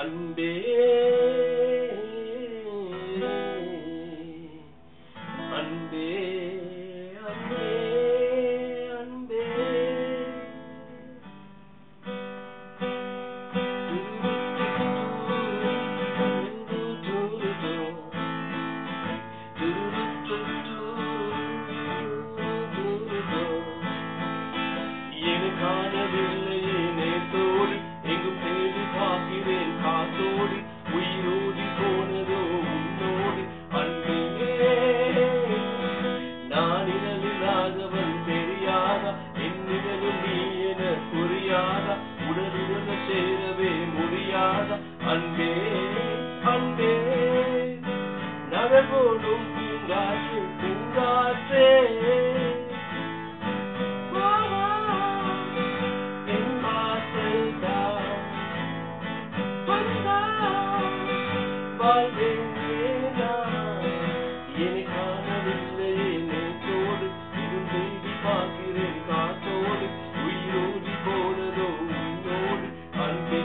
அன்பே அன்பே அன்பே அன்பே காணவில்லையே நேத்தோடு எங்கும் தேடி பார்க்கிறேன் காத்தோடு உயிரோடி போனதோ உன்னோடு அன்பே நான் நிழலில்லாதவன் தெரியாதா என் நிழலும் நீ என புரியாதா உடலுடன் சேரவே முடியாதா அன்பே அன்பே நகர் போடும் பூங்காற்று பூங்காற்றே என்னை காணவில்லையே நேற்றோடு எங்கும் தேடி பார்க்கிறேன் காத்தோடு உயிரோடி போனதோ உன்னோடு அன்பே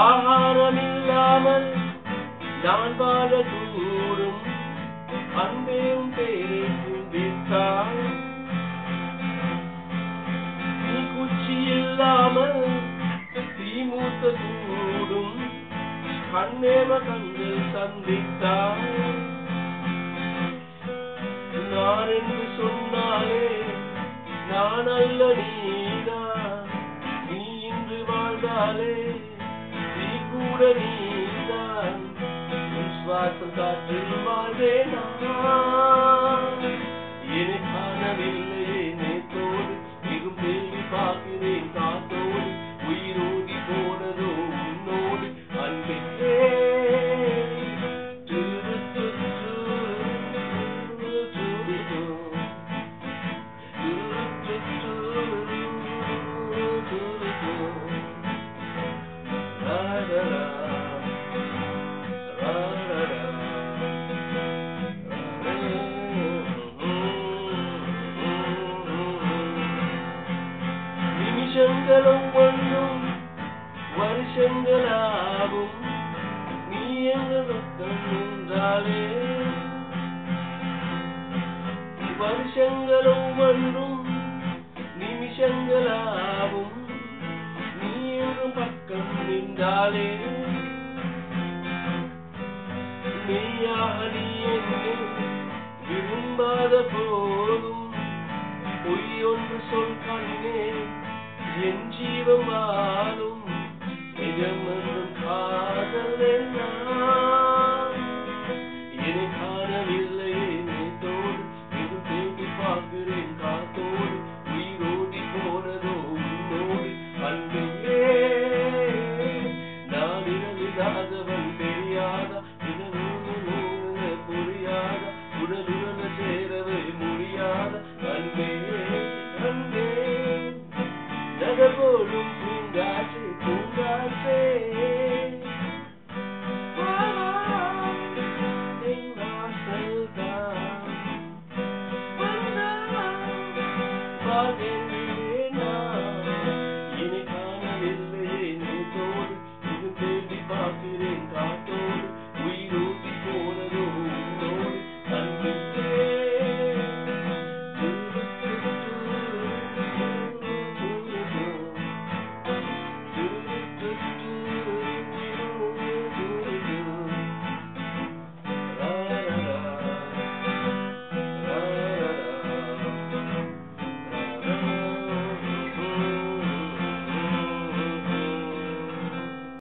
ஆகாரம் இல்லாமல் நான் வாழக்கூடும் அன்பேவும் பேரை சிந்தித்தால் நீ குச்சி இல்லாமல் தீ மூத்த கூடும் கண்ணேவ கண்கள் சந்தித்தால் நான் என்று சொன்னாலே நான் அல்ல நீதான் நீ இன்று வாழ்ந்தாலே நீ கூட நீதான் உன் சுவாசம் காற்றில் வாழ்வேனா என்னை காணவில்லையே நேத்தோடு மிகவும் தேடி பார்க்கிறேன் காத்தோடு உயிரோடி போனதோ உன்னோடு அன்பே நிமிஷங்களும் ஒன்றும் வருஷங்களாகும் நீ எங்கள் பக்கம் நின்றாலே வருஷங்களும் ஒன்றும் நிமிஷங்களாகும் நீ எங்கள் பக்கம் நின்றாலே மெய்யாக நீ என்னை விரும்பாத போதும் பொய் ஒன்று சொல் கண்ணே என் ஜீவம் வாழும்